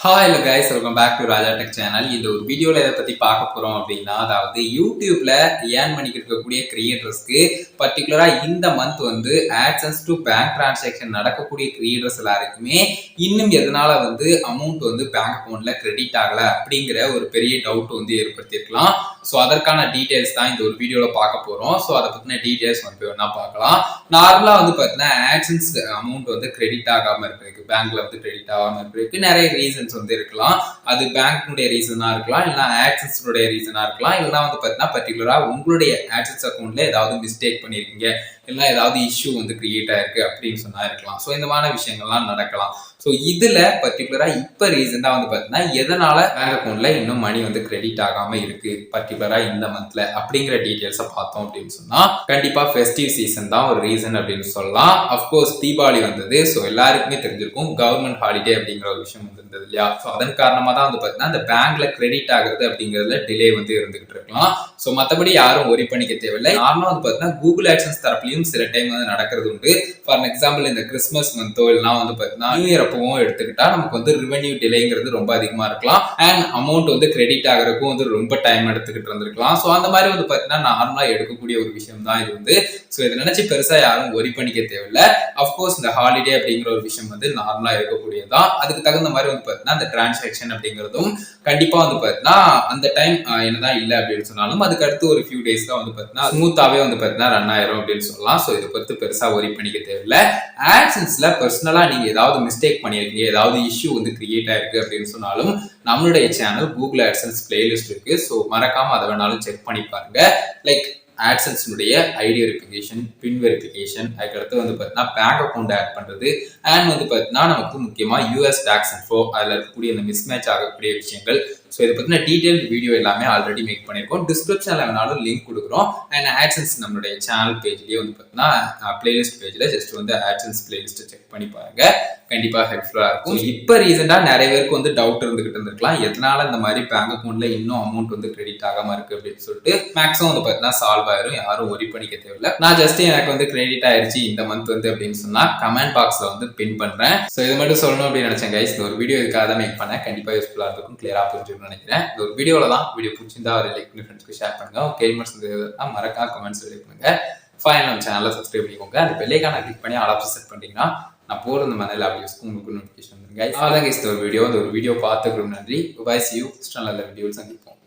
Hi guys, welcome back to Raja tech channel. இந்த ஒரு வீடியோல எதை பத்தி பார்க்க போறோம் அப்படின்னா, அதாவது யூடியூப்ல ஏர்ன் பண்ணிக்கிட்டு இருக்கக்கூடிய கிரியேட்டர்ஸ்க்கு பர்டிகுலரா இந்த மந்த் வந்து ஆட்சன்ஸ் டு பேங்க் டிரான்சாக்ஷன் நடக்கக்கூடிய கிரியேட்டர்ஸ் எல்லாருக்குமே இன்னும் எதனால வந்து அமௌண்ட் வந்து பேங்க் அக்கௌண்ட்ல கிரெடிட் ஆகல அப்படிங்கிற ஒரு பெரிய டவுட் வந்து ஏற்படுத்தியிருக்கலாம். ஸோ அதற்கான டீடைல்ஸ் தான் இந்த ஒரு வீடியோல பார்க்க போறோம். ஸோ அதை பத்தின டீடைல்ஸ் வந்து வேணா பார்க்கலாம். நார்மலா வந்து பார்த்தீங்கன்னா ஆட்சன்ஸ் அமௌண்ட் வந்து கிரெடிட் ஆகாம இருக்கிறதுக்கு, பேங்க்ல வந்து கிரெடிட் ஆகாம இருக்கிறதுக்கு நிறைய ரீசன்ஸ் வந்து இருக்கலாம். அது பேங்க்குடைய ரீசனா இருக்கலாம், இல்லைன்னா ஆட்சன்ஸோட ரீசனா இருக்கலாம், இல்லைன்னா வந்து பார்த்தீங்கன்னா பர்டிகுலரா உங்களுடைய ஆட்சன்ஸ் அக்கௌண்ட்ல ஏதாவது மிஸ்டேக் பண்ணிருக்கீங்க, இல்லைன்னா ஏதாவது இஷ்யூ வந்து கிரியேட் ஆயிருக்கு அப்படின்னு சொன்னா இருக்கலாம். ஸோ இந்த மாதிரி விஷயங்கள்லாம் நடக்கலாம். ஸோ இதுல பர்டிகுலரா இப்ப ரீசெண்டா வந்து பார்த்தீங்கன்னா எதனால பேங்க் அக்கௌண்ட்ல இன்னும் மணி வந்து கிரெடிட் ஆகாம இருக்கு பர்டிகுலரா இந்த மந்த்ல அப்படிங்கிற டீடைல்ஸை பார்த்தோம் அப்படின்னு சொன்னா கண்டிப்பா ஃபெஸ்டிவ் சீசன் தான் ஒரு ரீசன் அப்படின்னு சொல்லலாம். அப்கோர்ஸ் தீபாவளி வந்தது. ஸோ எல்லாருக்குமே தெரிஞ்சிருக்கும் கவர்மெண்ட் ஹாலிடே அப்படிங்கிற ஒரு விஷயம் வந்து இருந்தது இல்லையா. ஸோ அதன் காரணமா தான் வந்து பார்த்தீங்கன்னா அந்த பேங்க்ல கிரெடிட் ஆகுறது அப்படிங்கிறதுல டிலே வந்து இருந்துகிட்டு இருக்கலாம். ஸோ மற்றபடி யாரும் ஒரி பண்ணிக்க தேவையில்லை. நார்மலா வந்து பார்த்தீங்கன்னா கூகுள் ஆட்சன்ஸ் தரப்புலையும் சில டைம் வந்து நடக்கிறது உண்டு. ஃபார் எக்ஸாம்பிள் இந்த கிறிஸ்மஸ் மந்தோ இல்லைனா வந்து பார்த்தீங்கன்னா நியூ இயர் அப்பவும் எடுத்துக்கிட்டா நமக்கு வந்து ரெவென்யூ டிலேங்கிறது ரொம்ப அதிகமா இருக்கலாம். அண்ட் அமௌண்ட் வந்து கிரெடிட் ஆகிறதுக்கும் வந்து ரொம்ப டைம் எடுத்துக்கிட்டு இருந்திருக்கலாம். ஸோ அந்த மாதிரி வந்து பார்த்தீங்கன்னா நார்மலா எடுக்கக்கூடிய ஒரு விஷயம் தான் இது வந்து. ஸோ இதை நினைச்சு பெருசா யாரும் ஒரி பண்ணிக்க தேவையில்லை. அப்கோர்ஸ் இந்த ஹாலிடே அப்படிங்கிற ஒரு விஷயம் வந்து நார்மலா இருக்கக்கூடியதான். அதுக்கு தகுந்த மாதிரி வந்து பார்த்தீங்கன்னா அந்த டிரான்சாக்ஷன் அப்படிங்கிறதும் கண்டிப்பா வந்து பார்த்தீங்கன்னா அந்த டைம் என்னதான் இல்லை அப்படின்னு சொன்னாலும் அதுக்கு அடுத்து ஒரு ஃபியூ டேஸ் தான் வந்து பார்த்தீங்கன்னா ஸ்மூத்தாவே வந்து பார்த்தீங்கன்னா ரன் ஆயிரும் அப்படின்னு சொல்லலாம். ஸோ இதை பொறுத்து பெருசா ஒரி பண்ணிக்க தேவையில்லை. ஆட்சன்ஸ்ல பர்சனலா நீங்க ஏதாவது மிஸ்டேக் பண்ணிருக்கீங்க, ஏதாவது இஷ்யூ வந்து கிரியேட் ஆயிருக்கு அப்படின்னு சொன்னாலும் நம்மளுடைய சேனல் கூகுள் ஆட்சன்ஸ் பிளேலிஸ்ட் இருக்கு. ஸோ மறக்காம அதை வேணாலும் செக் பண்ணி பாருங்க. லைக் ஆட்சன்ஸுடைய ஐடி வெரிஃபிகேஷன், பின் வெரிஃபிகேஷன், அதுக்கடுத்து வந்து பார்த்தீங்கன்னா பேங்க் அக்கௌண்ட் ஆட் பண்ணுறது, அண்ட் வந்து பார்த்தீங்கன்னா நமக்கு முக்கியமாக யூஎஸ் டாக்ஸ் இன்ஃபோ, அதில் இருக்கக்கூடிய இந்த மிஸ்மேட்ச் ஆகக்கூடிய விஷயங்கள். ஸோ இதை பற்றின டீட்டெயில் வீடியோ எல்லாமே ஆல்ரெடி மேக் பண்ணியிருக்கோம். டிஸ்கிரிப்ஷனில் வேணாலும் லிங்க் கொடுக்குறோம். அண்ட் ஆட்சன்ஸ் நம்மளுடைய சேனல் பேஜ்லேயே வந்து பார்த்தீங்கன்னா பிளேலிஸ்ட் பேஜில் ஜஸ்ட் வந்து ஆட்சன்ஸ் பிளேலிஸ்ட்டை செக் பண்ணி பாருங்க. கண்டிப்பாக ஹெல்ப்ஃபுல்லாக இருக்கும். இப்போ ரீசெண்டாக நிறைய பேருக்கு வந்து டவுட் இருந்துகிட்டு இருந்திருக்கலாம், எதனால இந்த மாதிரி பேங்க் அக்கௌண்ட்ல இன்னும் அமௌண்ட் வந்து கிரெடிட் ஆகாம இருக்கு அப்படின்னு சொல்லிட்டு. மேக்ஸிமம் வந்து பார்த்தீங்கன்னா சால்வ் ஆயிரும், யாரும் ஒரி பண்ணிக்க தேவையில்லை. நான் ஜஸ்ட் எனக்கு வந்து கிரெடிட் ஆயிருச்சு இந்த மந்த் வந்து அப்படின்னு சொன்னா கமெண்ட் பாக்ஸ்ல வந்து பின் பண்றேன். ஸோ இது மட்டும் சொல்லணும் அப்படின்னு நினைச்சேன் கைஸ். இந்த ஒரு வீடியோ இதுக்காக தான் மேக் பண்ணேன். கண்டிப்பா யூஸ்ஃபுல்லா இருக்கும், கிளியரா புரிஞ்சுக்கணும்னு நினைக்கிறேன். இந்த ஒரு வீடியோல தான் வீடியோ பிடிச்சிருந்தா ஒரு லைக் பண்ணி ஃப்ரெண்ட்ஸ்க்கு ஷேர் பண்ணுங்க. கேள்விமர்ஸ் மறக்காம கமெண்ட்ஸ் ரெடி பண்ணுங்க. ஃபைனல் நம்ம சேனலை சப்ஸ்கிரைப் பண்ணிக்கோங்க. அந்த பெல்லைக்கான கிளிக் பண்ணி ஆல் ஆப்ஷன் செட் பண்ணிட்டீங்கன்னா நான் போகிற இந்த மாதிரி வீடியோஸ்க்கு உங்களுக்கு நோட்டிஃபிகேஷன் வந்துருங்க. அதான் கைஸ் இந்த ஒரு வீடியோ பார்த்துக்கிறோம். நன்றி. Bye, see you. நல்ல வீடியோவில் சந்திப்போம்.